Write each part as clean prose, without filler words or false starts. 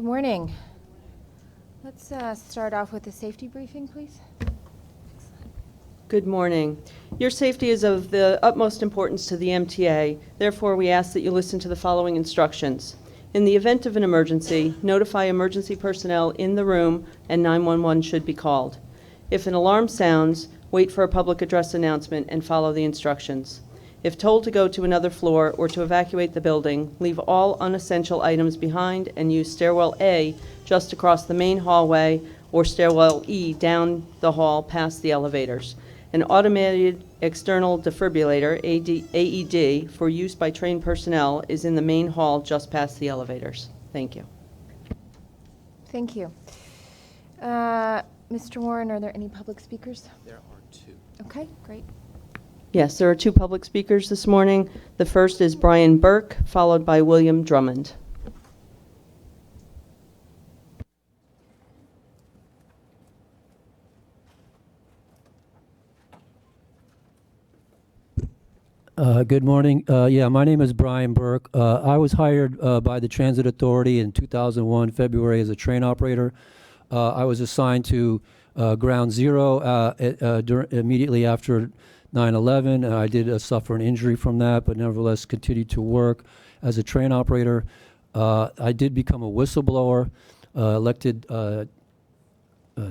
Good morning. Let's start off with a safety briefing, please. Good morning. Your safety is of the utmost importance to the MTA. Therefore, we ask that you listen to the following instructions. In the event of an emergency, notify emergency personnel in the room and 911 should be called. If an alarm sounds, wait for a public address announcement and follow the instructions. If told to go to another floor or to evacuate the building, leave all unessential items behind and use stairwell A just across the main hallway or stairwell E down the hall past the elevators. An automated external defibrillator, AED, for use by trained personnel is in the main hall just past the elevators. Thank you. Thank you. Mr. Warren, are there any public speakers? There are two. Okay, great. Yes, there are two public speakers this morning. The first is Brian Burke, followed by William Drummond. Good morning. My name is Brian Burke. I was hired by the Transit Authority in 2001, February, as a train operator. I was assigned to Ground Zero immediately after 9/11. I did suffer an injury from that, but nevertheless continued to work as a train operator. I did become a whistleblower, elected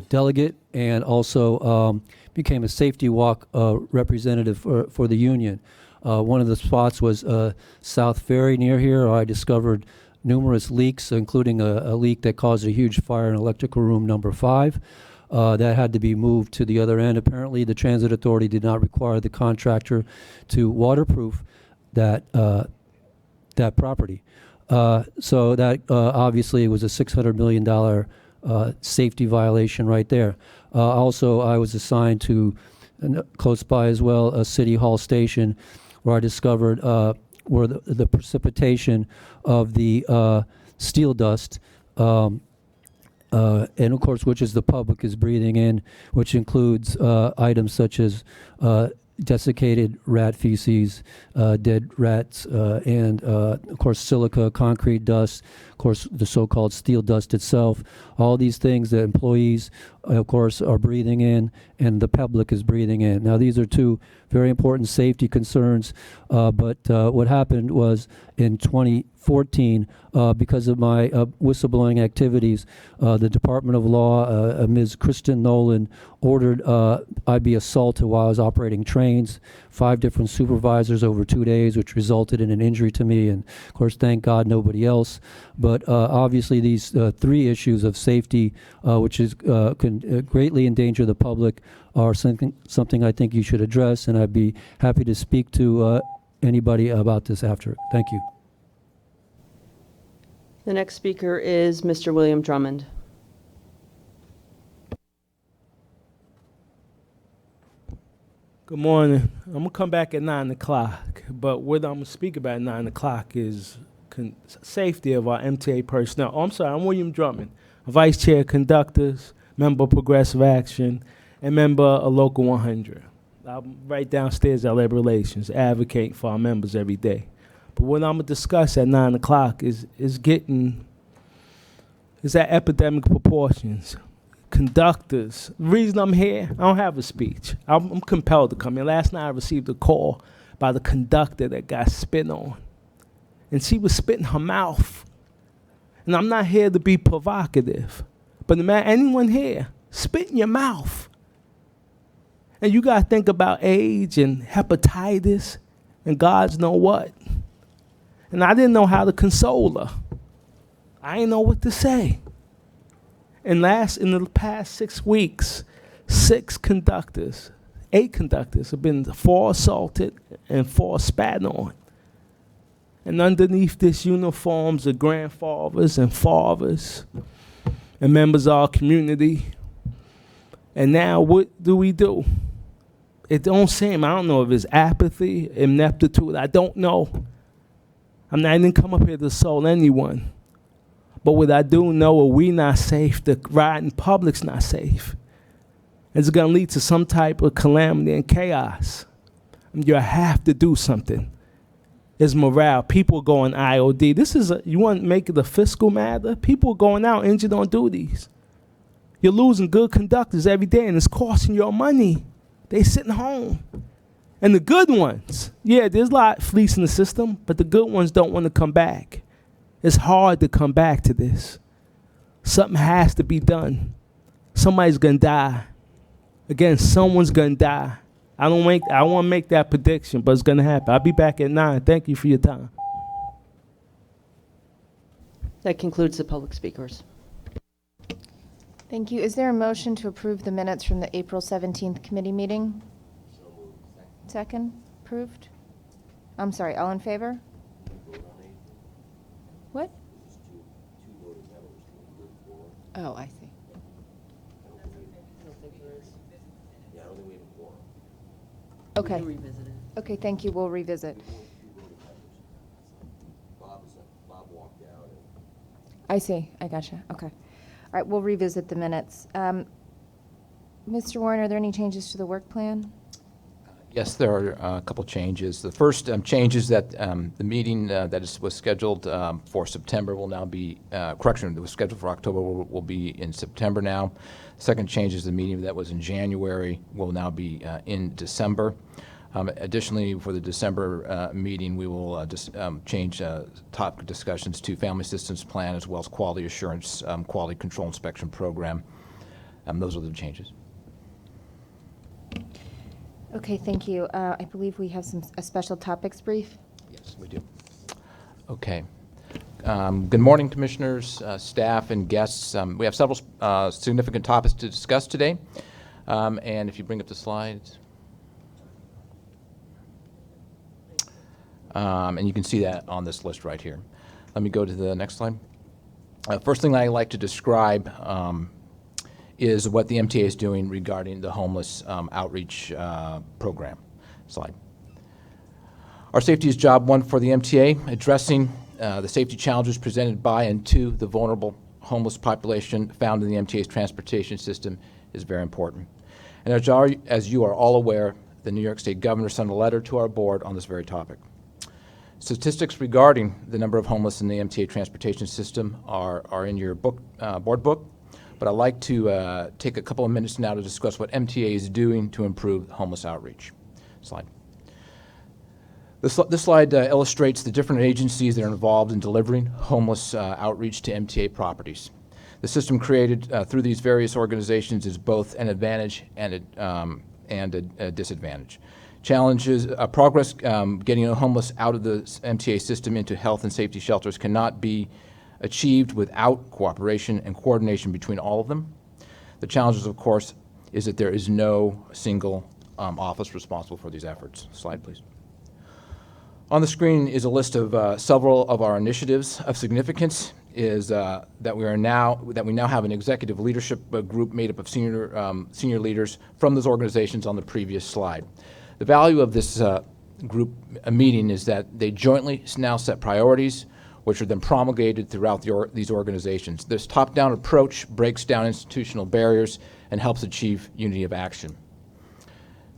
delegate, and also became a safety walk representative for the union. One of the spots was South Ferry near here. I discovered numerous leaks, including a leak that caused a huge fire in electrical room number 5. That had to be moved to the other end. Apparently, the Transit Authority did not require the contractor to waterproof that property. So that obviously was a $600 million safety violation right there. Also, I was assigned to, close by as well, a City Hall station where I discovered where the precipitation of the steel dust, and of course, which is the public is breathing in, which includes items such as desiccated rat feces, dead rats, and of course silica, concrete dust, of course the so-called steel dust itself. All these things that employees, of course, are breathing in and the public is breathing in. Now these are two very important safety concerns, but what happened was in 2014, because of my whistleblowing activities, the Department of Law, Ms. Kristen Nolan, ordered I be assaulted while I was operating trains, 5 different supervisors over 2 days, which resulted in an injury to me, and of course, thank God, nobody else. But obviously, these 3 issues of safety, which is can greatly endanger the public, are something I think you should address, and I'd be happy to speak to anybody about this after. Thank you. The next speaker is Mr. William Drummond. Good morning. I'm going to come back at 9 o'clock, but what I'm going to speak about at 9 o'clock is safety of our MTA personnel. Oh, I'm sorry, I'm William Drummond, Vice Chair of Conductors, member of Progressive Action, and member of Local 100. I'm right downstairs at Labor Relations, advocating for our members every day. But what I'm going to discuss at 9 o'clock is at epidemic proportions. Conductors. The reason I'm here, I don't have a speech. I'm compelled to come here. Last night I received a call by the conductor that got spit on. And she was spitting her mouth. And I'm not here to be provocative. But no matter anyone here, spit in your mouth. And you got to think about AIDS and hepatitis and God's know what. And I didn't know how to console her. I didn't know what to say. In the past 6 weeks, 8 conductors have been 4 assaulted and 4 spat on. And underneath this uniforms are grandfathers and fathers and members of our community. And now what do? It don't seem, I don't know if it's apathy, ineptitude, I don't know. I didn't come up here to assault anyone. But what I do know is we not safe, the ride in public's not safe. It's going to lead to some type of calamity and chaos. And you have to do something. is morale. People going IOD. You want to make it a fiscal matter? People going out injured on duties. You're losing good conductors every day, and it's costing your money. They sitting home. And the good ones, yeah, there's a lot of fleets in the system, but the good ones don't want to come back. It's hard to come back to this. Something has to be done. Somebody's going to die. Again, someone's going to die. I want to make that prediction, but it's going to happen. I'll be back at 9. Thank you for your time. That concludes the public speakers. Thank you. Is there a motion to approve the minutes from the April 17th committee meeting? Second. Approved? I'm sorry, all in favor? What? Oh, I see. Okay. Okay, thank you. We'll revisit. I see. I gotcha. Okay. All right, we'll revisit the minutes. Mr. Warren, are there any changes to the work plan? Yes, there are a couple changes. The first change is that the meeting was scheduled for September will now be, correction, that was scheduled for October will be in September now. Second change is the meeting that was in January will now be in December. Additionally, for the December meeting, we will change topic discussions to Family Systems Plan as well as Quality Assurance, Quality Control Inspection Program. Those are the changes. Okay, thank you. I believe we have a special topics brief. Yes, we do. Okay. Good morning, commissioners, staff, and guests. We have several significant topics to discuss today. And if you bring up the slides. And you can see that on this list right here. Let me go to the next slide. First thing I like to describe is what the MTA is doing regarding the homeless outreach program. Slide. Our safety is job one for the MTA, addressing the safety challenges presented by and to the vulnerable homeless population found in the MTA's transportation system is very important. And as you are all aware, the New York State Governor sent a letter to our board on this very topic. Statistics regarding the number of homeless in the MTA transportation system are in your book, board book, but I'd like to take a couple of minutes now to discuss what MTA is doing to improve homeless outreach. Slide. This slide illustrates the different agencies that are involved in delivering homeless outreach to MTA properties. The system created through these various organizations is both an advantage and a disadvantage. Challenges, progress getting homeless out of the MTA system into health and safety shelters cannot be achieved without cooperation and coordination between all of them. The challenges, of course, is that there is no single office responsible for these efforts. Slide, please. On the screen is a list of several of our initiatives of significance. Is that we now have an executive leadership group made up of senior leaders from those organizations on the previous slide. The value of this group meeting is that they jointly now set priorities, which are then promulgated throughout these organizations. This top-down approach breaks down institutional barriers and helps achieve unity of action.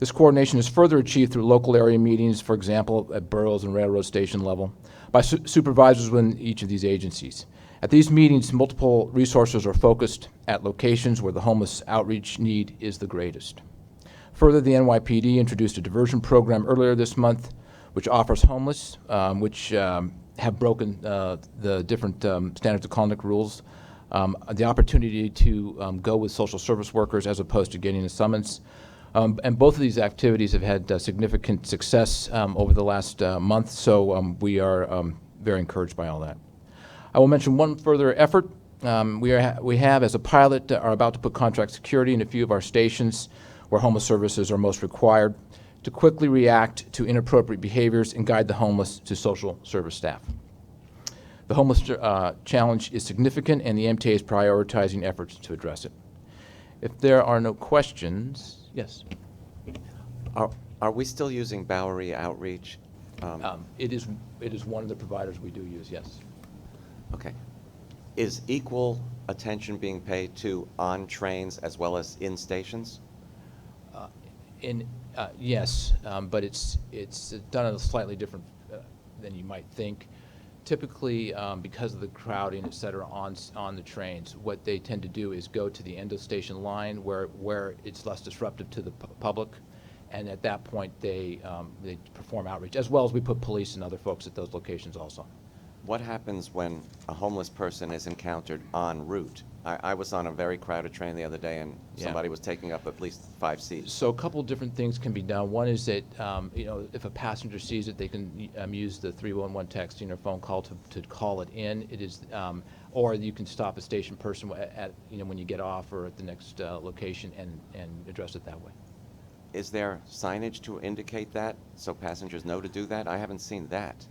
This coordination is further achieved through local area meetings, for example, at boroughs and railroad station level, by supervisors within each of these agencies. At these meetings, multiple resources are focused at locations where the homeless outreach need is the greatest. Further, the NYPD introduced a diversion program earlier this month, which offers homeless, which have broken the different standards of conduct rules, the opportunity to go with social service workers as opposed to getting a summons. And both of these activities have had significant success over the last month, so we are very encouraged by all that. I will mention one further effort. We have, as a pilot, are about to put contract security in a few of our stations where homeless services are most required to quickly react to inappropriate behaviors and guide the homeless to social service staff. The homeless challenge is significant, and the MTA is prioritizing efforts to address it. If there are no questions, yes? Are we still using Bowery Outreach? It is one of the providers we do use, yes. Okay. Is equal attention being paid to on trains as well as in stations? Yes, but it's done in a slightly different than you might think. Typically, because of the crowding, et cetera, on the trains, what they tend to do is go to the end of station line where it's less disruptive to the public, and at that point they perform outreach, as well as we put police and other folks at those locations also. What happens when a homeless person is encountered en route? I was on a very crowded train the other day, and Yeah. somebody was taking up at least 5 seats. So a couple different things can be done. One is that, if a passenger sees it, they can use the 311 texting or phone call to call it in. It is, or you can stop a station person at when you get off or at the next location and address it that way. Is there signage to indicate that, so passengers know to do that? I haven't seen that.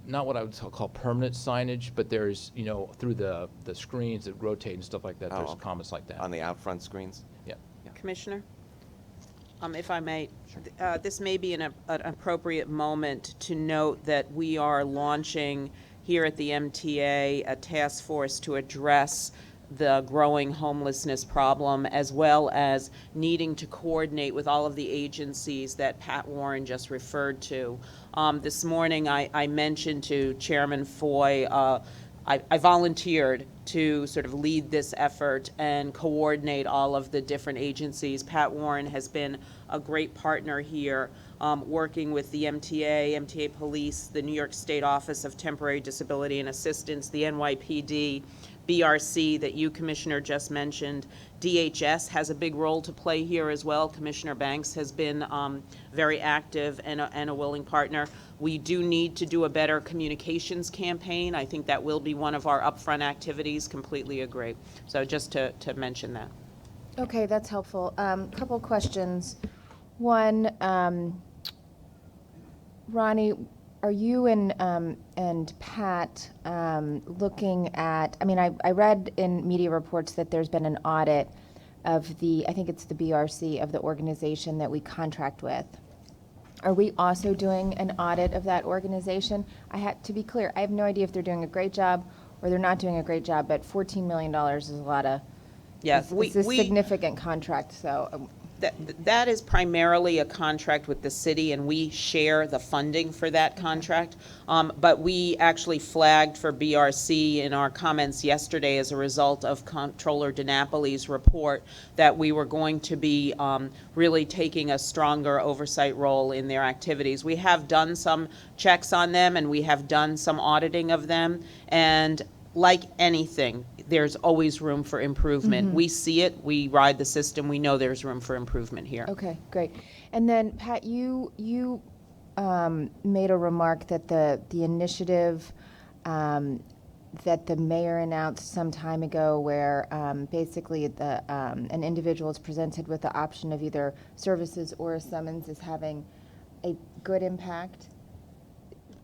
Not what I would call permanent signage, but there's, through the screens that rotate and stuff like that, there's okay. comments like that. On the out front screens? Yeah. Commissioner, if I may, this may be an appropriate moment to note that we are launching here at the MTA a task force to address the growing homelessness problem, as well as needing to coordinate with all of the agencies that Pat Warren just referred to. This morning, I mentioned to Chairman Foy, I volunteered to sort of lead this effort and coordinate all of the different agencies. Pat Warren has been a great partner here, working with the MTA, MTA Police, the New York State Office of Temporary Disability and Assistance, the NYPD, BRC that you, Commissioner, just mentioned. DHS has a big role to play here as well. Commissioner Banks has been very active and a willing partner. We do need to do a better communications campaign. I think that will be one of our upfront activities. Completely agree. So just to mention that. Okay, that's helpful. Couple questions. One, Ronnie, are you and Pat looking at, I read in media reports that there's been an audit of I think it's the BRC, of the organization that we contract with. Are we also doing an audit of that organization? To be clear, I have no idea if they're doing a great job or they're not doing a great job, but $14 million is a lot of, Yes, it's a significant contract, so. That is primarily a contract with the city, and we share the funding for that contract. But we actually flagged for BRC in our comments yesterday as a result of Comptroller DiNapoli's report that we were going to be really taking a stronger oversight role in their activities. We have done some checks on them, and we have done some auditing of them, and like anything, there's always room for improvement. Mm-hmm. We see it, we ride the system, we know there's room for improvement here. Okay, great. And then, Pat, you made a remark that the initiative that the mayor announced some time ago, where basically an individual is presented with the option of either services or a summons, is having a good impact.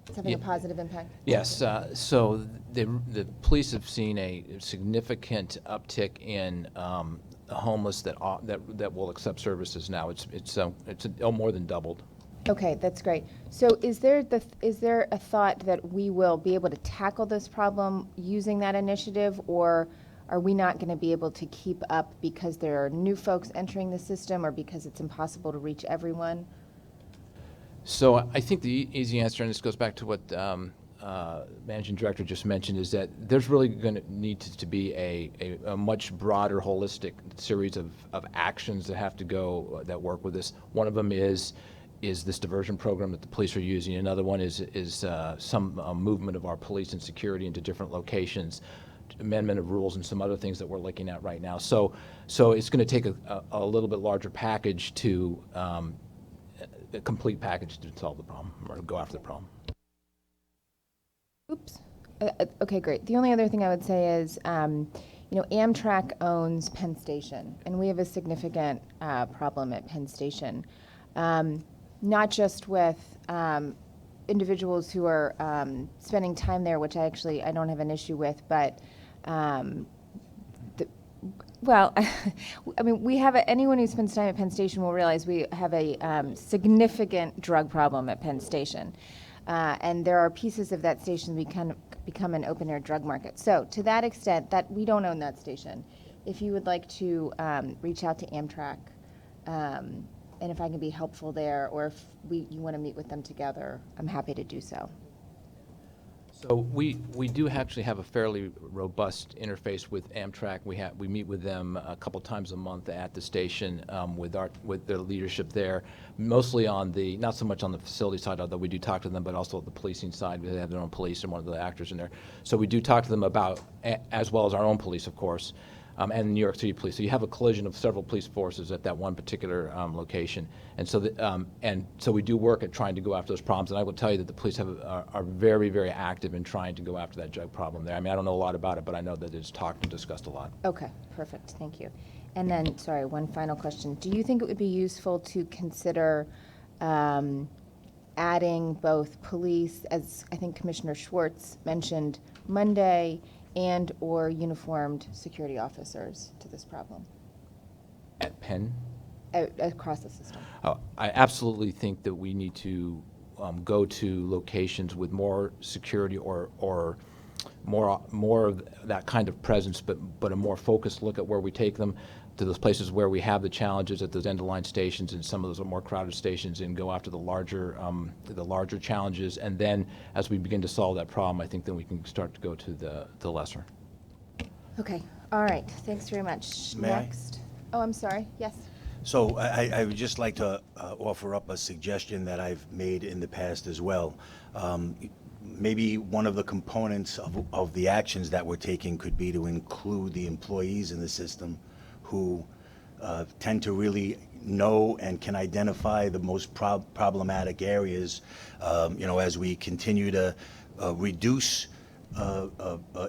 It's having a positive impact? Yes, so the police have seen a significant uptick in homeless that will accept services now. It's more than doubled. Okay, that's great. So is there a thought that we will be able to tackle this problem using that initiative, or are we not going to be able to keep up because there are new folks entering the system, or because it's impossible to reach everyone? So I think the easy answer, and this goes back to what Managing Director just mentioned, is that there's really going to need to be a much broader, holistic series of actions that have to go that work with this. One of them is this diversion program that the police are using. Another one is some movement of our police and security into different locations, amendment of rules, and some other things that we're looking at right now. So it's going to take a little bit larger package to a complete package to solve the problem or go after the problem. Oops. Okay, great. The only other thing I would say is, Amtrak owns Penn Station, and we have a significant problem at Penn Station, not just with individuals who are spending time there, which I don't have an issue with, but we have anyone who spends time at Penn Station will realize we have a significant drug problem at Penn Station. And there are pieces of that station become an open-air drug market. So to that extent, that we don't own that station, if you would like to reach out to Amtrak and if I can be helpful there, or if you want to meet with them together, I'm happy to do so. So we do actually have a fairly robust interface with Amtrak. We meet with them a couple times a month at the station with their leadership there, mostly on the, not so much on the facility side, although we do talk to them, but also the policing side. They have their own police and one of the actors in there. So we do talk to them about, as well as our own police, of course, and New York City Police. So you have a collision of several police forces at that one particular location. And so we do work at trying to go after those problems. And I will tell you that the police are very, very active in trying to go after that drug problem there. I mean, I don't know a lot about it, but I know that it's talked and discussed a lot. Okay, perfect, thank you. And then, sorry, one final question. Do you think it would be useful to consider adding both police, as I think Commissioner Schwartz mentioned, Monday, and or uniformed security officers to this problem At Penn? Across the system? Oh, I absolutely think that we need to go to locations with more security or more of that kind of presence, but a more focused look at where we take them, to those places where we have the challenges at those end-of-line stations and some of those more crowded stations, and go after the larger challenges. And then as we begin to solve that problem, I think then we can start to go to the lesser. Okay, all right, thanks very much. May I? Next. Oh, I'm sorry, yes. So I would just like to offer up a suggestion that I've made in the past as well. Maybe one of the components of the actions that we're taking could be to include the employees in the system who tend to really know and can identify the most problematic areas, as we continue to reduce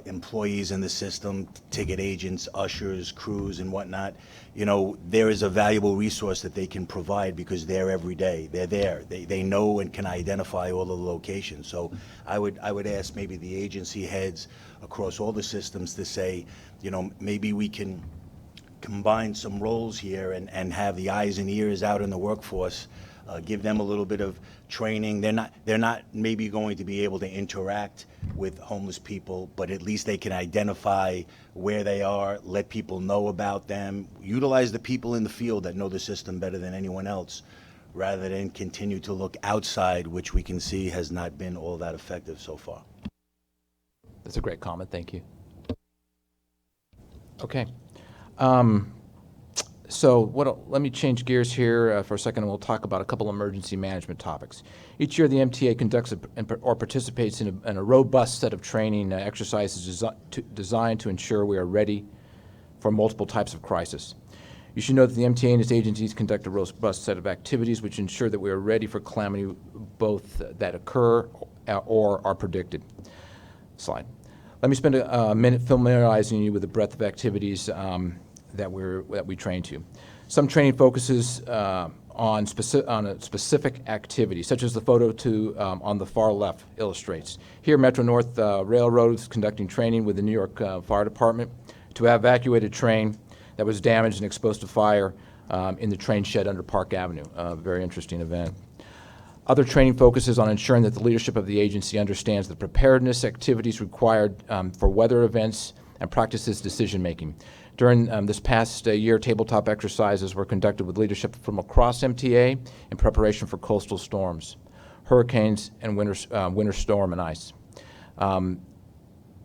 employees in the system, ticket agents, ushers, crews, and whatnot. There is a valuable resource that they can provide because they're every day. They're there. They know and can identify all of the locations. So I would ask maybe the agency heads across all the systems to say, maybe we can combine some roles here and have the eyes and ears out in the workforce, give them a little bit of training. They're not maybe going to be able to interact with homeless people, but at least they can identify where they are, let people know about them, utilize the people in the field that know the system better than anyone else, rather than continue to look outside, which we can see has not been all that effective so far. That's a great comment. Thank you. Okay. Let me change gears here for a second, and we'll talk about a couple emergency management topics. Each year, the MTA conducts or participates in a robust set of training exercises designed to ensure we are ready for multiple types of crisis. You should know that the MTA and its agencies conduct a robust set of activities which ensure that we are ready for calamity, both that occur or are predicted. Slide. Let me spend a minute familiarizing you with the breadth of activities that we train to. Some training focuses on a specific activity, such as the photo on the far left illustrates. Here, Metro North Railroad is conducting training with the New York Fire Department to evacuate a train that was damaged and exposed to fire in the train shed under Park Avenue. A very interesting event. Other training focuses on ensuring that the leadership of the agency understands the preparedness activities required for weather events and practices decision-making. During this past year, tabletop exercises were conducted with leadership from across MTA in preparation for coastal storms, hurricanes, and winter storm and ice.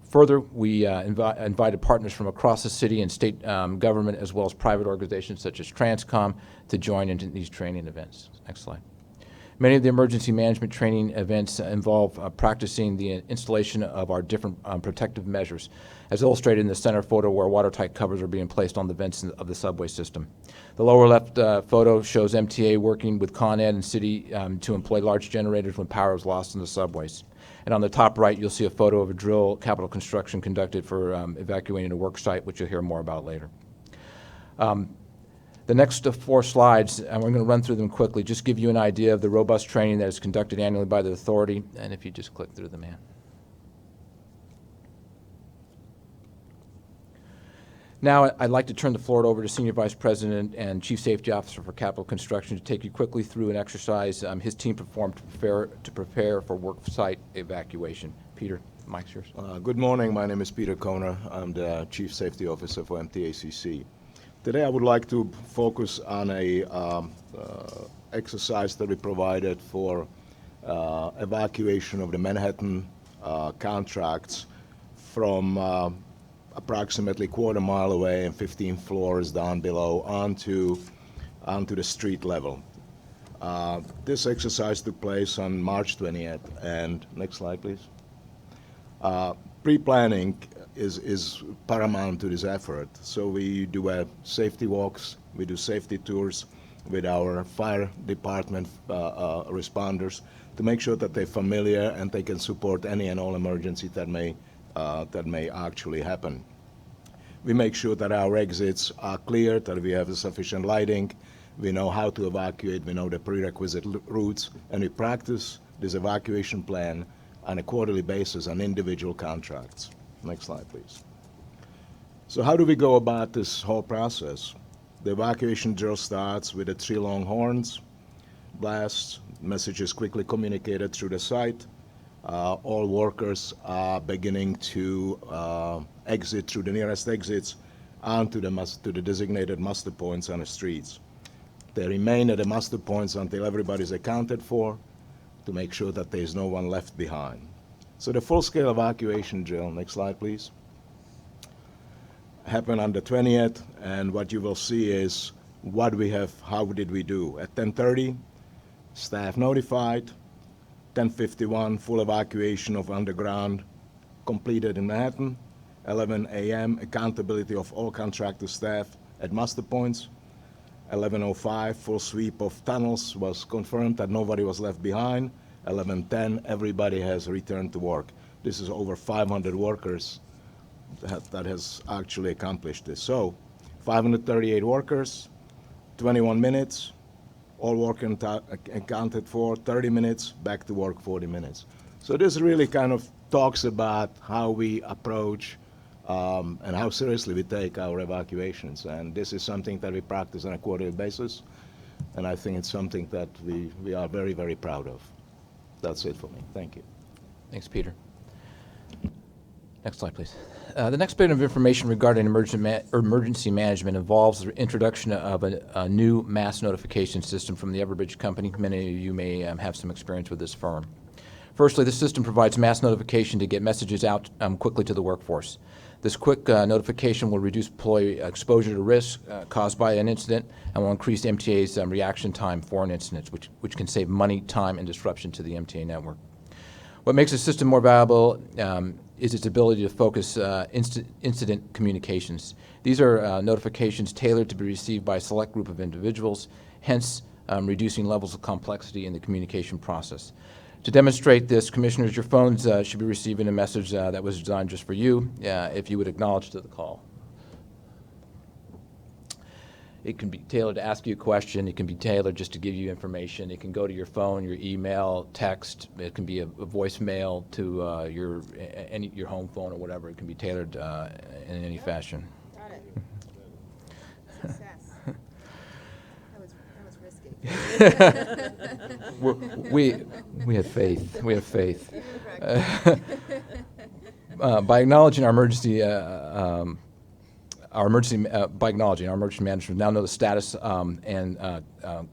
Further, we invited partners from across the city and state government, as well as private organizations such as Transcom, to join in these training events. Next slide. Many of the emergency management training events involve practicing the installation of our different protective measures, as illustrated in the center photo where watertight covers are being placed on the vents of the subway system. The lower left photo shows MTA working with Con Ed and City to employ large generators when power is lost in the subways. And on the top right, you'll see a photo of a drill capital construction conducted for evacuating a work site, which you'll hear more about later. The next 4 slides, and we're going to run through them quickly, just give you an idea of the robust training that is conducted annually by the authority. And if you just click through them, man. Now, I'd like to turn the floor over to Senior Vice President and Chief Safety Officer for Capital Construction to take you quickly through an exercise his team performed to prepare for work site evacuation. Peter, the mic's yours. Good morning. My name is Peter Koner. I'm the Chief Safety Officer for MTACC. Today I would like to focus on a exercise that we provided for evacuation of the Manhattan contracts from approximately quarter mile away and 15 floors down below onto the street level. This exercise took place on March 20th, and next slide, please. Pre-planning is paramount to this effort. So we do safety walks, we do safety tours with our fire department responders to make sure that they're familiar and they can support any and all emergency that may actually happen. We make sure that our exits are clear, that we have sufficient lighting, we know how to evacuate, we know the prerequisite routes, and we practice this evacuation plan on a quarterly basis on individual contracts. Next slide, please. So how do we go about this whole process? The evacuation drill starts with the 3 long horns, blasts, message is quickly communicated through the site. All workers are beginning to exit through the nearest exits onto the designated muster points on the streets. They remain at the muster points until everybody's accounted for to make sure that there's no one left behind. So the full-scale evacuation drill, next slide please, happened on the 20th, and what you will see is what we have, how did we do. At 10:30, staff notified. 10:51, full evacuation of underground completed in Manhattan. 11 a.m., accountability of all contractor staff at muster points. 11:05, full sweep of tunnels was confirmed that nobody was left behind. 11:10, everybody has returned to work. This is over 500 workers that has actually accomplished this. So 538 workers, 21 minutes, all work accounted for, 30 minutes, back to work 40 minutes. So this really kind of talks about how we approach and how seriously we take our evacuations. And this is something that we practice on a quarterly basis, and I think it's something that we are very, very proud of. That's it for me. Thank you. Thanks, Peter. Next slide, please. The next bit of information regarding emergency management involves the introduction of a new mass notification system from the Everbridge Company. Many of you may have some experience with this firm. Firstly, this system provides mass notification to get messages out quickly to the workforce. This quick notification will reduce employee exposure to risk caused by an incident and will increase MTA's reaction time for an incident, which can save money, time, and disruption to the MTA network. What makes the system more valuable is its ability to focus incident communications. These are notifications tailored to be received by a select group of individuals, hence reducing levels of complexity in the communication process. To demonstrate this, Commissioners, your phones should be receiving a message that was designed just for you, if you would acknowledge to the call. It can be tailored to ask you a question. It can be tailored just to give you information. It can go to your phone, your email, text. It can be a voicemail to your home phone or whatever. It can be tailored in any fashion. Got it. Success. That was risky. We have faith. We have faith. By acknowledging our emergency managers now know the status and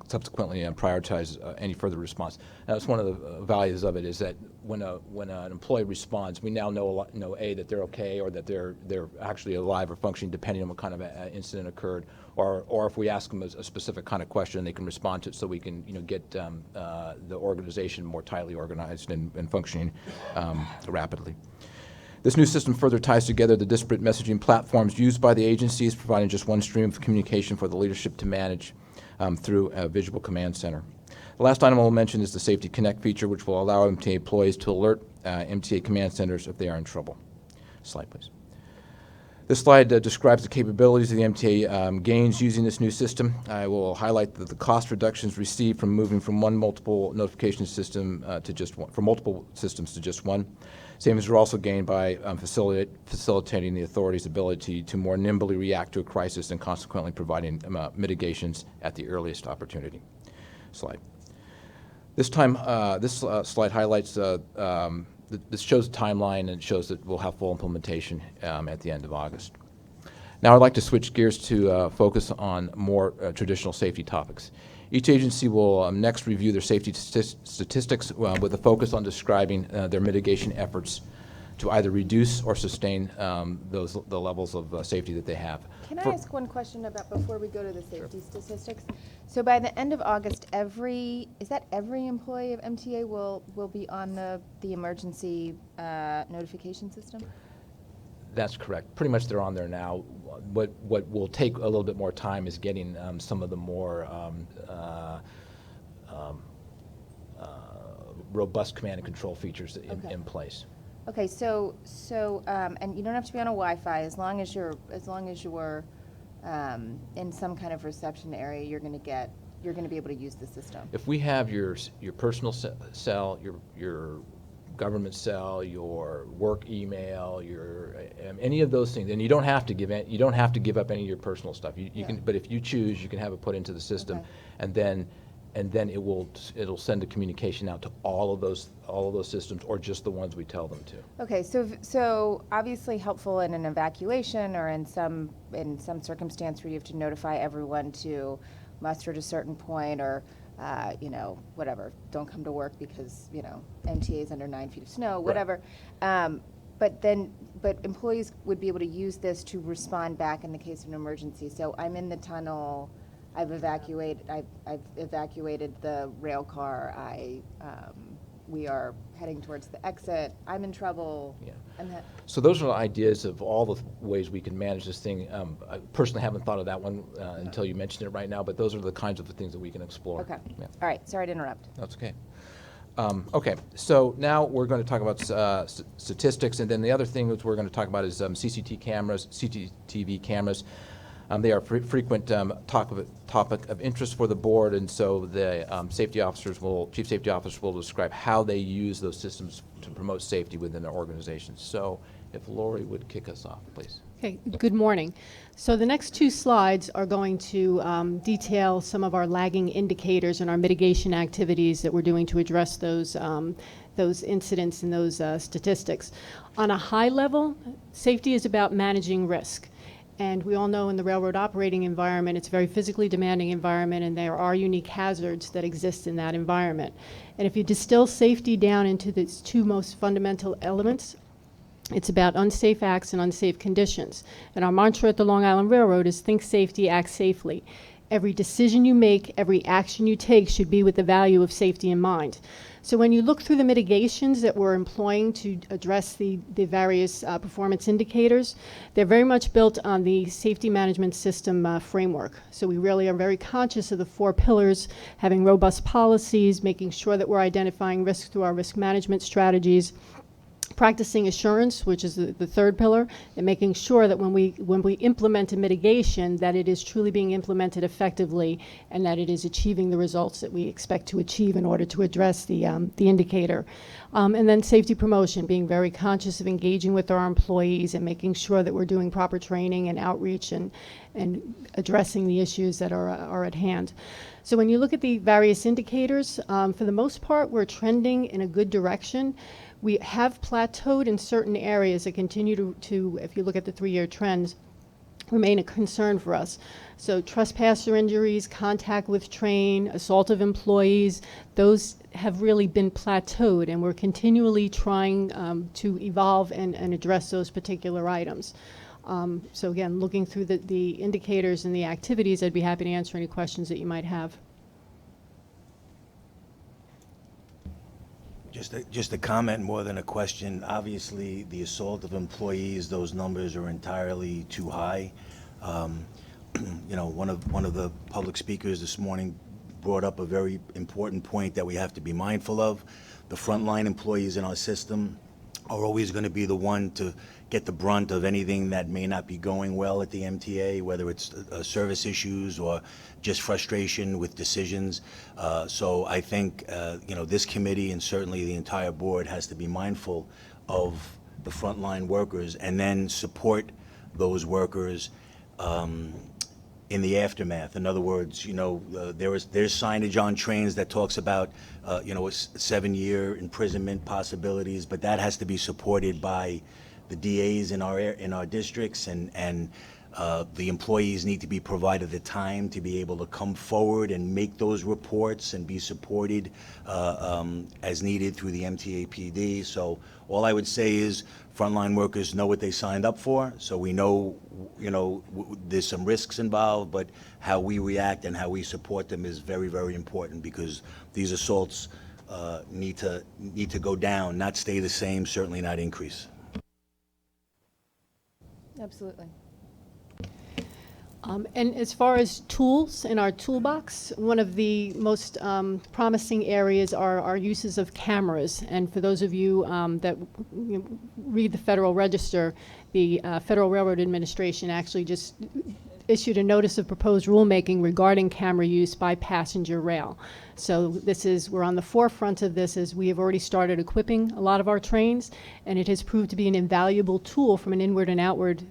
subsequently prioritize any further response. That's one of the values of it, is that when an employee responds, we now know that they're okay, or that they're actually alive or functioning, depending on what kind of incident occurred, or if we ask them a specific kind of question, they can respond to it, so we can get the organization more tightly organized and functioning rapidly. This new system further ties together the disparate messaging platforms used by the agencies, providing just one stream of communication for the leadership to manage through a visual command center. The last item I will mention is the Safety Connect feature, which will allow MTA employees to alert MTA command centers if they are in trouble. Slide, please. This slide describes the capabilities of the MTA gains using this new system. I will highlight the cost reductions received from moving from one multiple notification system to just one, from multiple systems to just one. Savings are also gained by facilitating the authority's ability to more nimbly react to a crisis and consequently providing mitigations at the earliest opportunity. Slide. This slide highlights, this shows the timeline, and it shows that we'll have full implementation at the end of August. Now I'd like to switch gears to focus on more traditional safety topics. Each agency will next review their safety statistics with a focus on describing their mitigation efforts to either reduce or sustain the levels of safety that they have. Can I ask one question about, before we go to the safety statistics? So by the end of August, every employee of MTA will be on the emergency notification system? That's correct. Pretty much they're on there now. What will take a little bit more time is getting some of the more robust command and control features in place. Okay, so and you don't have to be on a Wi-Fi, as long as you're in some kind of reception area, you're going to be able to use the system. If we have your personal cell, your government cell, your work email, your any of those things, and you don't have to give up any of your personal stuff. You can, but if you choose, you can have it put into the system, Okay. and then it'll send a communication out to all of those systems, or just the ones we tell them to. Okay, so obviously helpful in an evacuation or in some circumstance where you have to notify everyone to muster at a certain point, or whatever, don't come to work because MTA is under 9 feet of snow, whatever. But employees would be able to use this to respond back in the case of an emergency. So I'm in the tunnel, I've evacuated the rail car, we are heading towards the exit, I'm in trouble. Yeah. And that, So those are the ideas of all the ways we can manage this thing. I personally haven't thought of that one until you mentioned it right now, but those are the kinds of things that we can explore. okay. Yeah. All right, sorry to interrupt. That's okay. Okay, so now we're going to talk about statistics, and then the other thing that we're going to talk about is CCTV cameras. They are a frequent topic of interest for the board, and so the chief safety officers will describe how they use those systems to promote safety within their organizations. So if Lori would kick us off, please. Okay, good morning. So the next two slides are going to detail some of our lagging indicators and our mitigation activities that we're doing to address those incidents and those statistics. On a high level, safety is about managing risk. And we all know in the railroad operating environment, it's a very physically demanding environment, and there are unique hazards that exist in that environment. And if you distill safety down into its two most fundamental elements, it's about unsafe acts and unsafe conditions. And our mantra at the Long Island Railroad is think safety, act safely. Every decision you make, every action you take should be with the value of safety in mind. So when you look through the mitigations that we're employing to address the various performance indicators, they're very much built on the safety management system framework. So we really are very conscious of the 4 pillars, having robust policies, making sure that we're identifying risks through our risk management strategies, practicing assurance, which is the third pillar, and making sure that when we implement a mitigation, that it is truly being implemented effectively and that it is achieving the results that we expect to achieve in order to address the indicator. And then safety promotion, being very conscious of engaging with our employees and making sure that we're doing proper training and outreach and addressing the issues that are at hand. So when you look at the various indicators, for the most part, we're trending in a good direction. We have plateaued in certain areas that continue to, if you look at the 3-year trends, remain a concern for us. So trespasser injuries, contact with train, assault of employees, those have really been plateaued, and we're continually trying to evolve and address those particular items. So again, looking through the indicators and the activities, I'd be happy to answer any questions that you might have. Just a comment more than a question. Obviously, the assault of employees, those numbers are entirely too high. One of the public speakers this morning brought up a very important point that we have to be mindful of. The frontline employees in our system are always going to be the one to get the brunt of anything that may not be going well at the MTA, whether it's service issues or just frustration with decisions. So I think this committee and certainly the entire board has to be mindful of the frontline workers and then support those workers in the aftermath. In other words, there's signage on trains that talks about, 7-year imprisonment possibilities, but that has to be supported by the DAs in our districts and The employees need to be provided the time to be able to come forward and make those reports and be supported as needed through the MTA PD. So all I would say is frontline workers know what they signed up for, so we know, there's some risks involved, but how we react and how we support them is very, very important, because these assaults need to go down, not stay the same, certainly not increase. Absolutely. And as far as tools in our toolbox, one of the most promising areas are our uses of cameras. And for those of you that read the Federal Register, the Federal Railroad Administration actually just issued a notice of proposed rulemaking regarding camera use by passenger rail. So we're on the forefront of this, as we have already started equipping a lot of our trains, and it has proved to be an invaluable tool from an inward and outward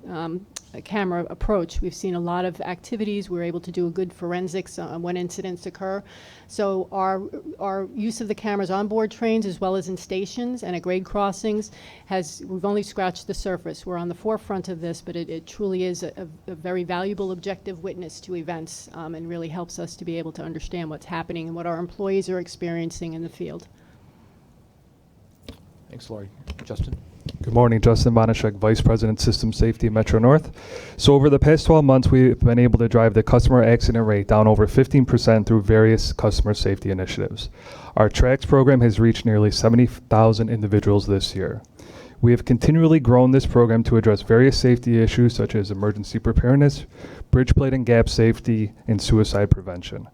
camera approach. We've seen a lot of activities. We're able to do a good forensics when incidents occur. So our use of the cameras on board trains, as well as in stations and at grade crossings, we've only scratched the surface. We're on the forefront of this, but it truly is a very valuable objective witness to events, and really helps us to be able to understand what's happening and what our employees are experiencing in the field. Thanks, Lori. Justin? Good morning, Justin Bonashek, Vice President, System Safety, Metro North. So over the past 12 months, we've been able to drive the customer accident rate down over 15% through various customer safety initiatives. Our TRACS program has reached nearly 70,000 individuals this year. We have continually grown this program to address various safety issues such as emergency preparedness, bridge plate and gap safety, and suicide prevention.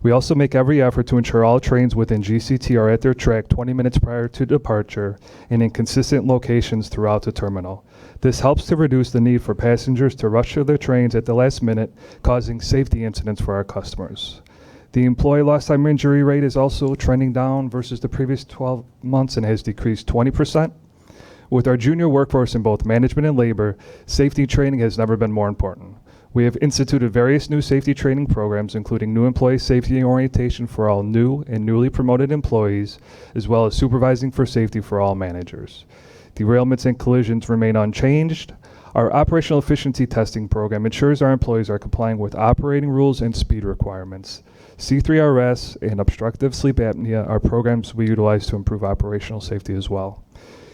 We also make every effort to ensure all trains within GCT are at their track 20 minutes prior to departure and in consistent locations throughout the terminal. This helps to reduce the need for passengers to rush to their trains at the last minute, causing safety incidents for our customers. The employee lost time injury rate is also trending down versus the previous 12 months and has decreased 20%. With our junior workforce in both management and labor, safety training has never been more important. We have instituted various new safety training programs, including new employee safety orientation for all new and newly promoted employees, as well as supervising for safety for all managers. Derailments and collisions remain unchanged. Our operational efficiency testing program ensures our employees are complying with operating rules and speed requirements. C3RS and obstructive sleep apnea are programs we utilize to improve operational safety as well.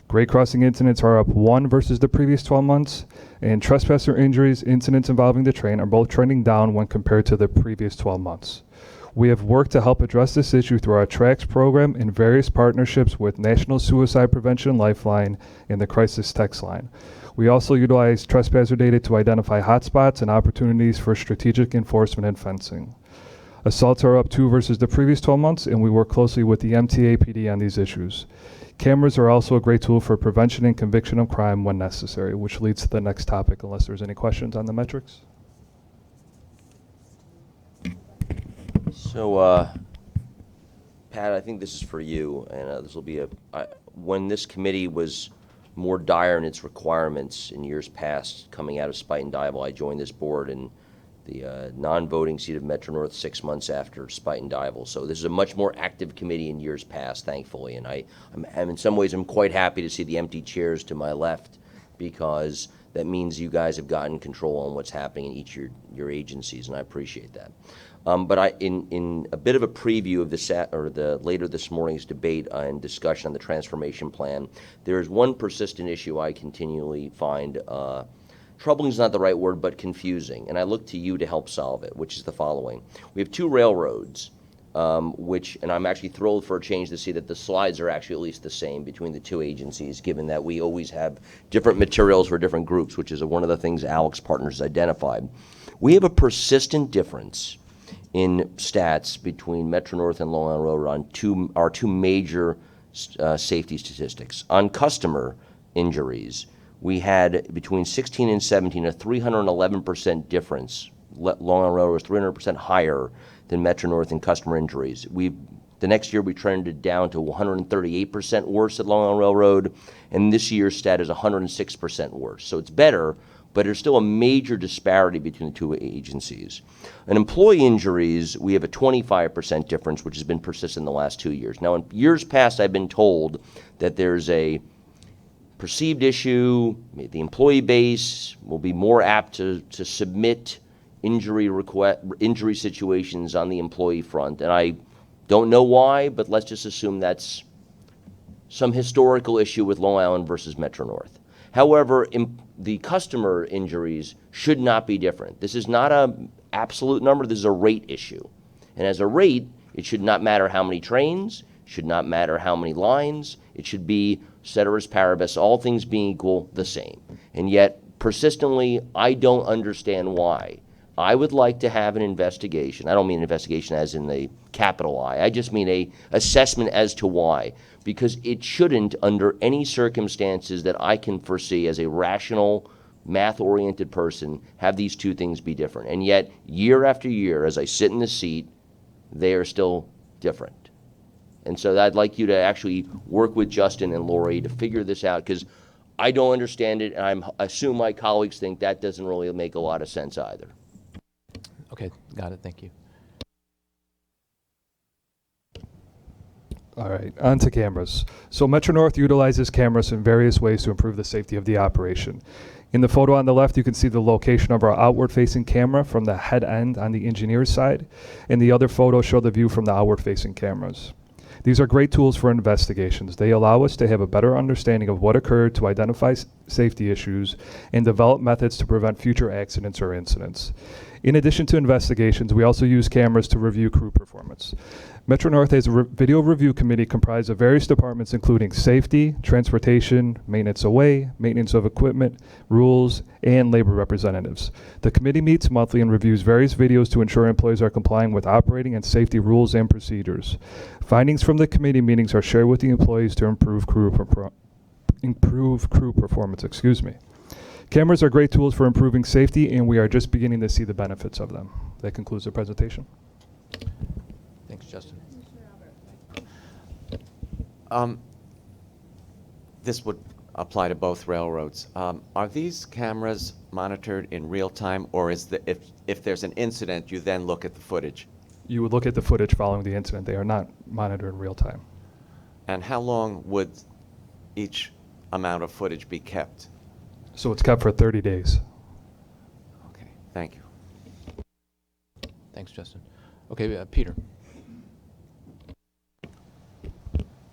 Grade crossing incidents are up 1 versus the previous 12 months, and trespasser injuries, incidents involving the train, are both trending down when compared to the previous 12 months. We have worked to help address this issue through our TRACS program and various partnerships with National Suicide Prevention Lifeline and the Crisis Text Line. We also utilize trespasser data to identify hotspots and opportunities for strategic enforcement and fencing. Assaults are up 2 versus the previous 12 months, and we work closely with the MTA PD on these issues. Cameras are also a great tool for prevention and conviction of crime when necessary, which leads to the next topic, unless there's any questions on the metrics. So, Pat, I think this is for you, and this will be when this committee was more dire in its requirements in years past, coming out of Spite and Dival, I joined this board in the non-voting seat of Metro North 6 months after Spite and Dival. So this is a much more active committee in years past, thankfully. And I'm in some ways, I'm quite happy to see the empty chairs to my left, because that means you guys have gotten control on what's happening in each of your agencies, and I appreciate that. But in a bit of a preview of the later this morning's debate and discussion on the transformation plan, there is one persistent issue I continually find troubling is not the right word, but confusing, and I look to you to help solve it, which is the following. We have 2 railroads, and I'm actually thrilled for a change to see that the slides are actually at least the same between the 2 agencies, given that we always have different materials for different groups, which is one of the things Alex Partners identified. We have a persistent difference in stats between Metro North and Long Island Railroad on our two major safety statistics. On customer injuries, we had between 16 and 17 a 311% difference. Long Island Railroad was 300% higher than Metro North in customer injuries. The next year we trended down to 138% worse at Long Island Railroad, and this year's stat is 106% worse. So it's better, but there's still a major disparity between the 2 agencies. In employee injuries, we have a 25% difference, which has been persistent in the last 2 years. Now, in years past, I've been told that there's a perceived issue. The employee base will be more apt to submit injury situations on the employee front. And I don't know why, but let's just assume that's some historical issue with Long Island versus Metro North. However, the customer injuries should not be different. This is not an absolute number, this is a rate issue. And as a rate, it should not matter how many trains, should not matter how many lines, it should be ceteris paribus, all things being equal, the same. And yet, persistently, I don't understand why. I would like to have an investigation. I don't mean investigation as in the capital I. I just mean a assessment as to why. Because it shouldn't, under any circumstances that I can foresee as a rational, math-oriented person, have these two things be different. And yet, year after year, as I sit in the seat, they are still different. And so I'd like you to actually work with Justin and Lori to figure this out, because I don't understand it, and I assume my colleagues think that doesn't really make a lot of sense either. Okay, got it, thank you. All right, on to cameras. So Metro North utilizes cameras in various ways to improve the safety of the operation. In the photo on the left, you can see the location of our outward-facing camera from the head end on the engineer's side, and the other photos show the view from the outward-facing cameras. These are great tools for investigations. They allow us to have a better understanding of what occurred, to identify safety issues, and develop methods to prevent future accidents or incidents. In addition to investigations, we also use cameras to review crew performance. Metro North has a video review committee comprised of various departments including safety, transportation, maintenance away, maintenance of equipment, rules, and labor representatives. The committee meets monthly and reviews various videos to ensure employees are complying with operating and safety rules and procedures. Findings from the committee meetings are shared with the employees to improve crew performance. Cameras are great tools for improving safety, and we are just beginning to see the benefits of them. That concludes the presentation. Thanks, Justin. This would apply to both railroads. Are these cameras monitored in real time, or is if there's an incident, you then look at the footage? You would look at the footage following the incident. They are not monitored in real time. And how long would each amount of footage be kept? So it's kept for 30 days. Okay, thank you. Thanks, Justin. Okay, Peter.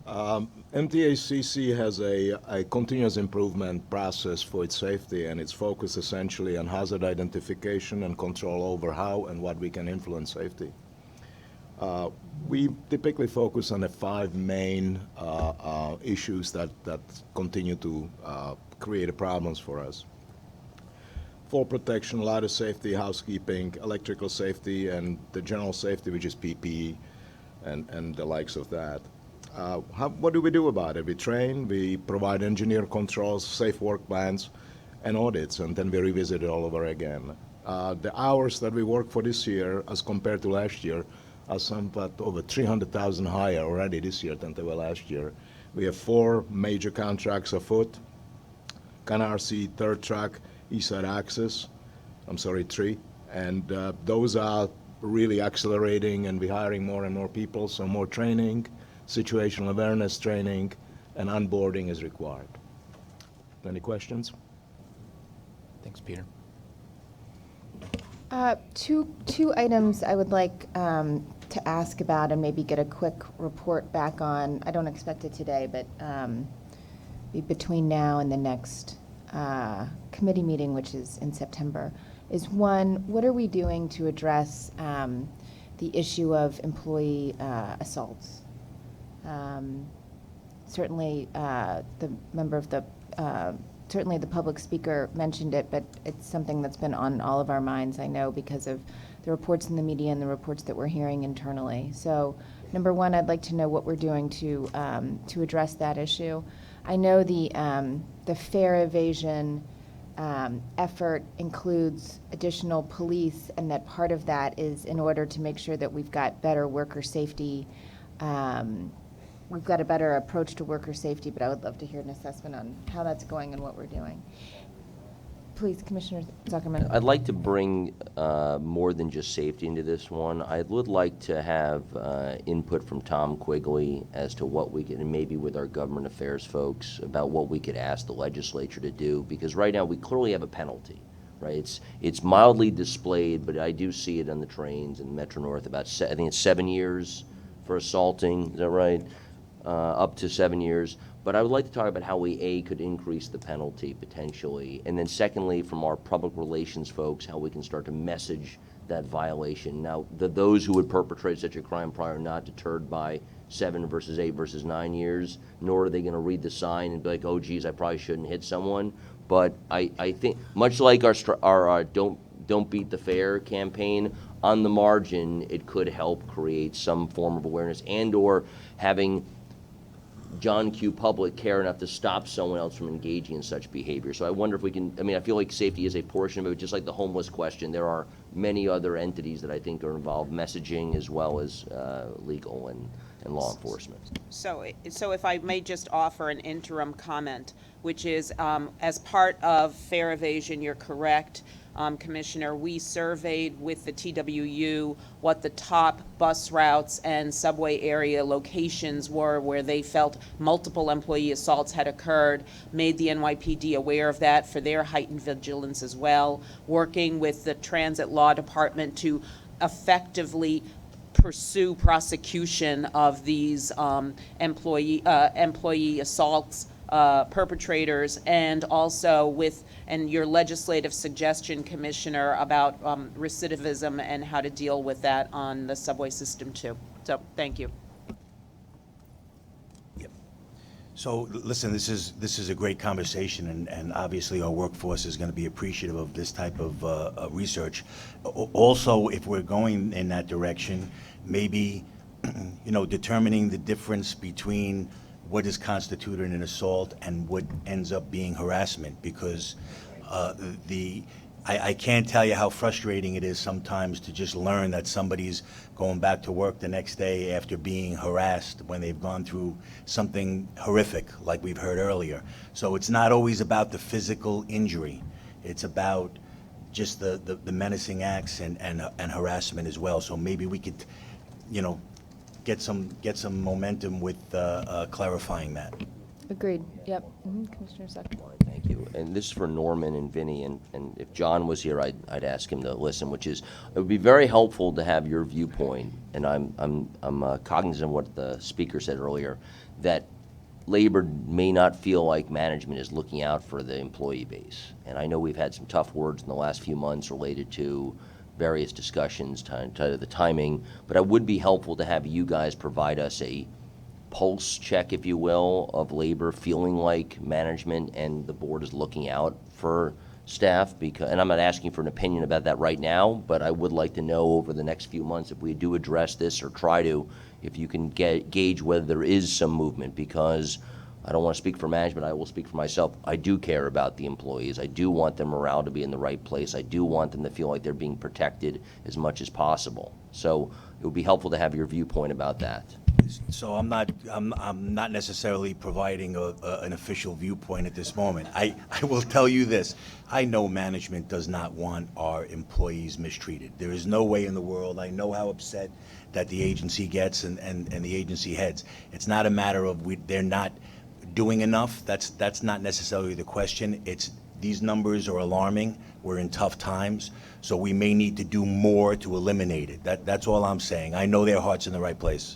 MTACC has a continuous improvement process for its safety, and it's focused essentially on hazard identification and control over how and what we can influence safety. We typically focus on the 5 main issues that continue to create problems for us. Fall protection, ladder safety, housekeeping, electrical safety, and the general safety, which is PPE and the likes of that. What do we do about it? We train, we provide engineer controls, safe work plans, and audits, and then we revisit it all over again. The hours that we work for this year as compared to last year are somewhat over 300,000 higher already this year than they were last year. We have 4 major contracts afoot: CanRC, Third Track, Eastside Access, 3, and those are really accelerating, and we're hiring more and more people, so more training, situational awareness training, and onboarding is required. Any questions? Thanks, Peter. Two items I would like to ask about and maybe get a quick report back on. I don't expect it today, but between now and the next committee meeting, which is in September, is one, what are we doing to address the issue of employee assaults? Certainly, the member of the certainly the public speaker mentioned it, but it's something that's been on all of our minds, I know, because of the reports in the media and the reports that we're hearing internally. So, number one, I'd like to know what we're doing to address that issue. I know the fare evasion effort includes additional police, and that part of that is in order to make sure that we've got better worker safety. We've got a better approach to worker safety, but I would love to hear an assessment on how that's going and what we're doing. Please, Commissioner Zuckerman. I'd like to bring more than just safety into this one. I would like to have input from Tom Quigley as to what we can, and maybe with our government affairs folks, about what we could ask the legislature to do, because right now we clearly have a penalty, right? It's mildly displayed, but I do see it on the trains in Metro North, I think it's 7 years for assaulting, is that right? Up to 7 years. But I would like to talk about how we, could increase the penalty potentially, and then secondly, from our public relations folks, how we can start to message that violation. Now, those who would perpetrate such a crime prior are not deterred by 7 versus 8 versus 9 years, nor are they going to read the sign and be like, oh, geez, I probably shouldn't hit someone. But I think, much like our Don't Beat the Fair campaign, on the margin, it could help create some form of awareness and or having John Q. Public care enough to stop someone else from engaging in such behavior. So I wonder if we can, I mean, I feel like safety is a portion of it, just like the homeless question. There are many other entities that I think are involved, messaging as well as legal and law enforcement. So if I may just offer an interim comment, which is, as part of fair evasion, you're correct, Commissioner, we surveyed with the TWU what the top bus routes and subway area locations were where they felt multiple employee assaults had occurred, made the NYPD aware of that for their heightened vigilance as well, working with the Transit Law Department to effectively pursue prosecution of these employee assaults perpetrators, and also and your legislative suggestion, Commissioner, about recidivism and how to deal with that on the subway system too. So, thank you. Yep. So, listen, this is a great conversation, and obviously our workforce is going to be appreciative of this type of research. Also, if we're going in that direction, maybe, determining the difference between what is constituted an assault and what ends up being harassment, because I can't tell you how frustrating it is sometimes to just learn that somebody's going back to work the next day after being harassed when they've gone through something horrific like we've heard earlier. So it's not always about the physical injury. It's about just the menacing acts and harassment as well. So maybe we could, get some momentum with clarifying that. Agreed. Yep. Commissioner Zuckerman. Thank you. And this is for Norman and Vinny, and if John was here, I'd ask him to listen, which is, it would be very helpful to have your viewpoint, and I'm cognizant of what the speaker said earlier, that labor may not feel like management is looking out for the employee base. And I know we've had some tough words in the last few months related to various discussions, tied to the timing, but it would be helpful to have you guys provide us a pulse check, if you will, of labor feeling like management and the board is looking out for staff, because, and I'm not asking for an opinion about that right now, but I would like to know over the next few months if we do address this or try to, if you can gauge whether there is some movement, because I don't want to speak for management, I will speak for myself. I do care about the employees. I do want their morale to be in the right place. I do want them to feel like they're being protected as much as possible. So it would be helpful to have your viewpoint about that. So I'm not necessarily providing an official viewpoint at this moment. I will tell you this. I know management does not want our employees mistreated. There is no way in the world. I know how upset that the agency gets and the agency heads. It's not a matter of they're not doing enough. That's not necessarily the question. It's these numbers are alarming. We're in tough times, so we may need to do more to eliminate it. That's all I'm saying. I know their heart's in the right place.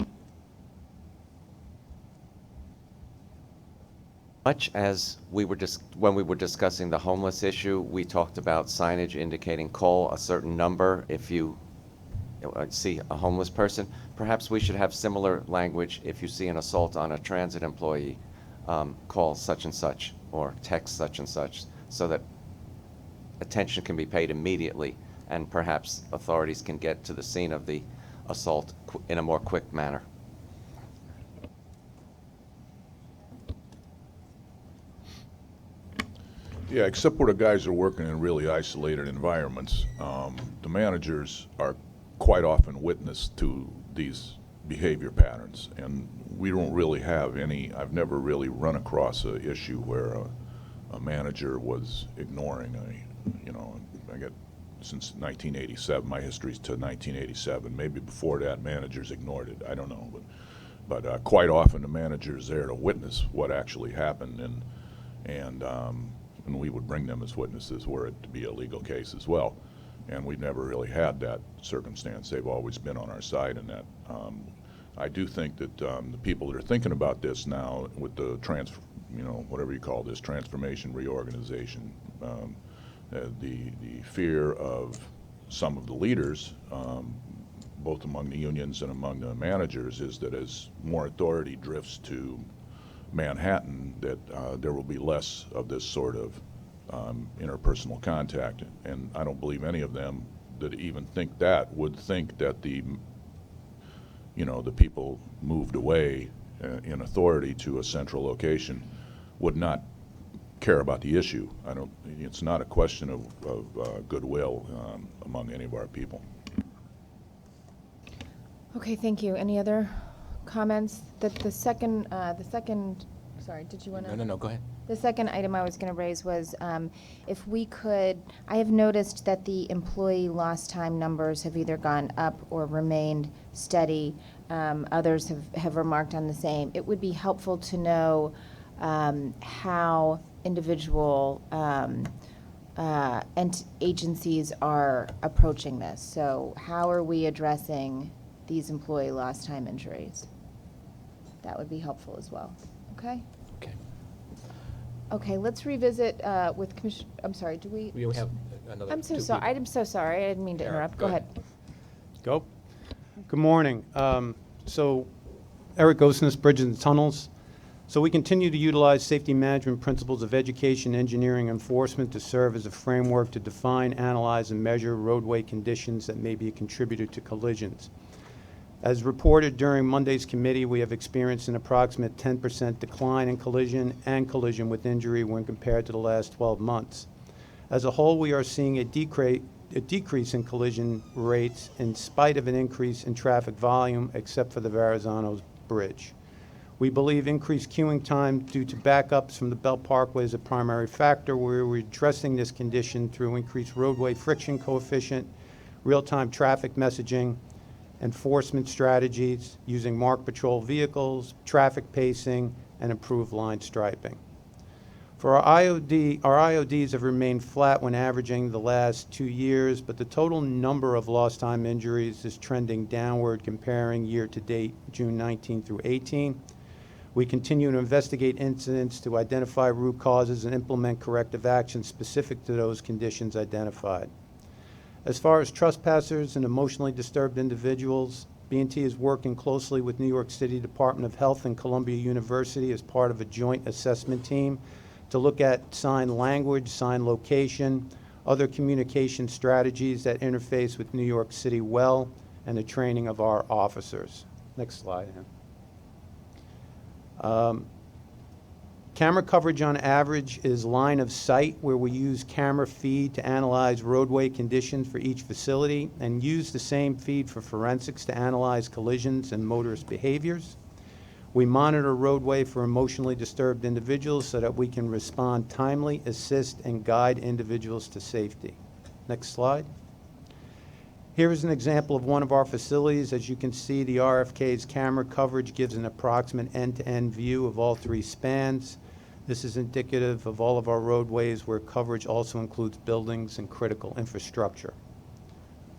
Much as when we were discussing the homeless issue, we talked about signage indicating call a certain number if you see a homeless person. Perhaps we should have similar language if you see an assault on a transit employee, call such and such or text such and such, so that attention can be paid immediately and perhaps authorities can get to the scene of the assault in a more quick manner. Yeah, except where the guys are working in really isolated environments. The managers are quite often witness to these behavior patterns, and we don't really have any. I've never really run across an issue where a manager was ignoring you know, I get since 1987. My history's to 1987. Maybe before that, managers ignored it. I don't know, but quite often the manager's there to witness what actually happened, and we would bring them as witnesses were it to be a legal case as well. And we've never really had that circumstance. They've always been on our side in that. I do think that the people that are thinking about this now with the whatever you call this, transformation, reorganization, the fear of some of the leaders, both among the unions and among the managers, is that as more authority drifts to Manhattan, that there will be less of this sort of interpersonal contact. And I don't believe any of them that even think that would think that the people moved away in authority to a central location would not care about the issue. It's not a question of goodwill among any of our people. Okay, thank you. Any other comments? The second, sorry, did you want to? No, go ahead. The second item I was going to raise was if we could, I have noticed that the employee lost time numbers have either gone up or remained steady. Others have remarked on the same. It would be helpful to know how individual and agencies are approaching this. So how are we addressing these employee lost time injuries? That would be helpful as well. Okay? Okay. Okay, let's revisit with Commissioner, I'm sorry, do we? We have another. I'm so two sorry, people. I'm so sorry, I didn't mean to Eric, interrupt. go Go ahead. ahead. Go. Good morning. So Eric Gosness, Bridges and Tunnels. So we continue to utilize safety management principles of education, engineering, enforcement to serve as a framework to define, analyze, and measure roadway conditions that may be a contributor to collisions. As reported during Monday's committee, we have experienced an approximate 10% decline in collision and collision with injury when compared to the last 12 months. As a whole, we are seeing a decrease in collision rates in spite of an increase in traffic volume, except for the Verrazano's Bridge. We believe increased queuing time due to backups from the Belt Parkway is a primary factor. We're addressing this condition through increased roadway friction coefficient, real-time traffic messaging, enforcement strategies using marked patrol vehicles, traffic pacing, and improved line striping. For our IODs have remained flat when averaging the last 2 years, but the total number of lost time injuries is trending downward comparing year-to-date June 19 through 18. We continue to investigate incidents to identify root causes and implement corrective actions specific to those conditions identified. As far as trespassers and emotionally disturbed individuals, B&T is working closely with New York City Department of Health and Columbia University as part of a joint assessment team to look at sign language, sign location, other communication strategies that interface with New York City well, and the training of our officers. Next slide. Camera coverage on average is line of sight, where we use camera feed to analyze roadway conditions for each facility and use the same feed for forensics to analyze collisions and motorist behaviors. We monitor roadway for emotionally disturbed individuals so that we can respond timely, assist, and guide individuals to safety. Next slide. Here is an example of one of our facilities. As you can see, the RFK's camera coverage gives an approximate end-to-end view of all 3 spans. This is indicative of all of our roadways where coverage also includes buildings and critical infrastructure.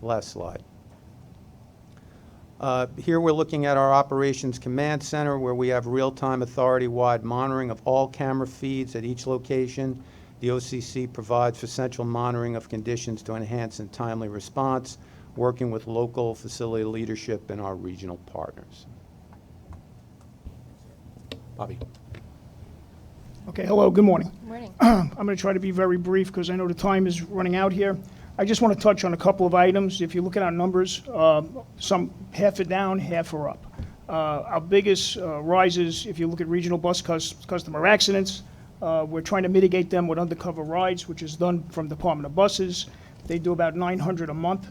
Last slide. Here we're looking at our Operations Command Center, where we have real-time authority-wide monitoring of all camera feeds at each location. The OCC provides for central monitoring of conditions to enhance and timely response, working with local facility leadership and our regional partners. Bobby. Okay, hello, good morning. Morning. I'm going to try to be very brief because I know the time is running out here. I just want to touch on a couple of items. If you look at our numbers, some half are down, half are up. Our biggest rises, if you look at regional bus customer accidents, we're trying to mitigate them with undercover rides, which is done from Department of Buses. They do about 900 a month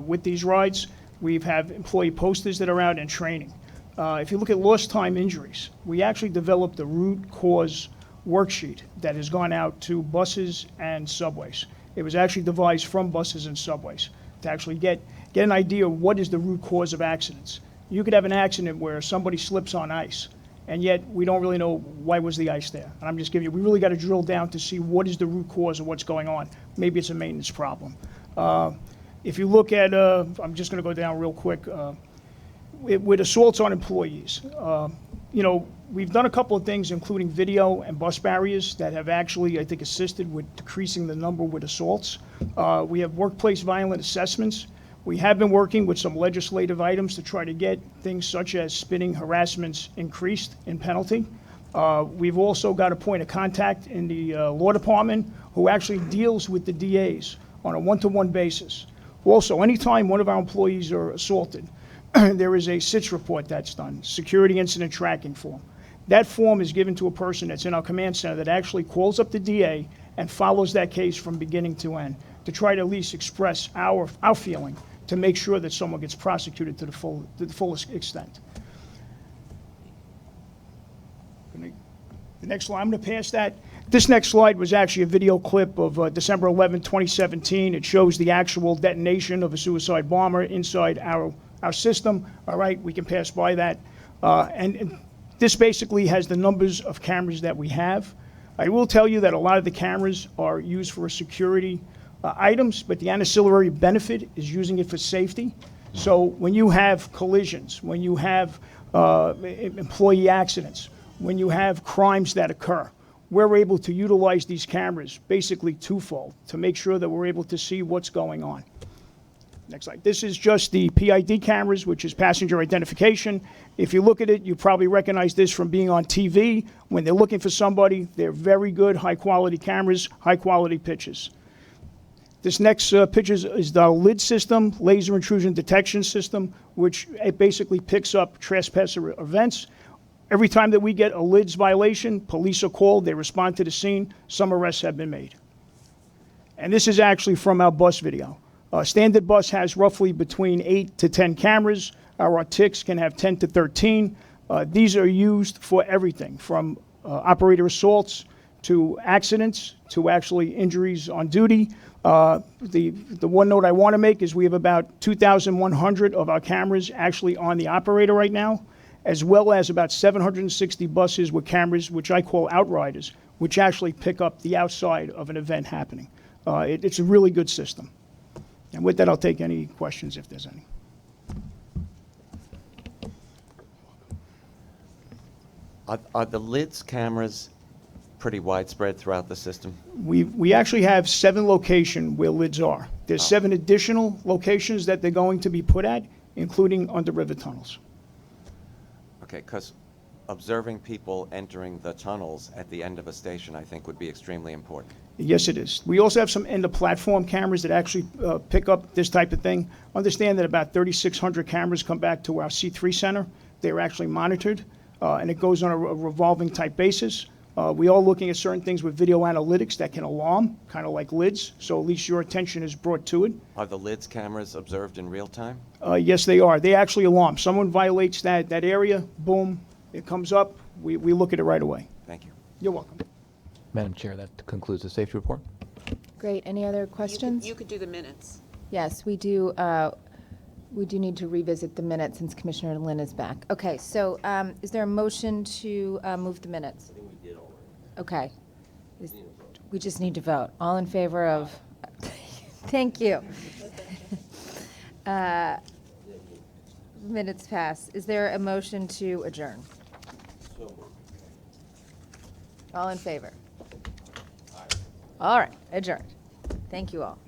with these rides. We have employee posters that are out and training. If you look at lost time injuries, we actually developed a root cause worksheet that has gone out to buses and subways. It was actually devised from buses and subways to actually get an idea of what is the root cause of accidents. You could have an accident where somebody slips on ice, and yet we don't really know why was the ice there. And I'm just giving you, we really got to drill down to see what is the root cause of what's going on. Maybe it's a maintenance problem. If you look at, I'm just going to go down real quick, with assaults on employees. You know, we've done a couple of things, including video and bus barriers, that have actually, I think, assisted with decreasing the number with assaults. We have workplace violent assessments. We have been working with some legislative items to try to get things such as spitting harassments increased in penalty. We've also got a point of contact in the law department who actually deals with the DAs on a one-to-one basis. Also, anytime one of our employees are assaulted, there is a SITS report that's done, Security Incident Tracking Form. That form is given to a person that's in our command center that actually calls up the DA and follows that case from beginning to end to try to at least express our feeling to make sure that someone gets prosecuted to the fullest extent. The next slide, I'm going to pass that. This next slide was actually a video clip of December 11, 2017. It shows the actual detonation of a suicide bomber inside our system. All right, we can pass by that. And this basically has the numbers of cameras that we have. I will tell you that a lot of the cameras are used for security items, but the ancillary benefit is using it for safety. So when you have collisions, when you have employee accidents, when you have crimes that occur, we're able to utilize these cameras basically twofold to make sure that we're able to see what's going on. Next slide. This is just the PID cameras, which is passenger identification. If you look at it, you probably recognize this from being on TV. When they're looking for somebody, they're very good, high-quality cameras, high-quality pictures. This next picture is the LID system, laser intrusion detection system, which it basically picks up trespasser events. Every time that we get a LIDS violation, police are called, they respond to the scene, some arrests have been made. And this is actually from our bus video. Standard bus has roughly between 8 to 10 cameras. Our TICs can have 10 to 13. These are used for everything from operator assaults to accidents to actually injuries on duty. The one note I want to make is we have about 2,100 of our cameras actually on the operator right now, as well as about 760 buses with cameras, which I call outriders, which actually pick up the outside of an event happening. It's a really good system. And with that, I'll take any questions if there's any. Are the LIDS cameras pretty widespread throughout the system? We actually have 7 locations where LIDS are. There's 7 additional locations that they're going to be put at, including under river tunnels. Okay, because observing people entering the tunnels at the end of a station, I think, would be extremely important. Yes, it is. We also have some end-of-platform cameras that actually pick up this type of thing. Understand that about 3,600 cameras come back to our C3 center. They're actually monitored, and it goes on a revolving type basis. We are looking at certain things with video analytics that can alarm, kind of like LIDS, so at least your attention is brought to it. Are the LIDS cameras observed in real time? Yes, they are. They actually alarm. Someone violates that area, boom, it comes up. We look at it right away. Thank you. You're welcome. Madam Chair, that concludes the safety report. Great. Any other questions? You could do the minutes. Yes, we do. We do need to revisit the minutes since Commissioner Lynn is back. Okay, so is there a motion to move the minutes? I think we did already. Okay. We just need to vote. All in favor of? Thank you. Minutes pass. Is there a motion to adjourn? All in favor? All right, adjourned. Thank you all.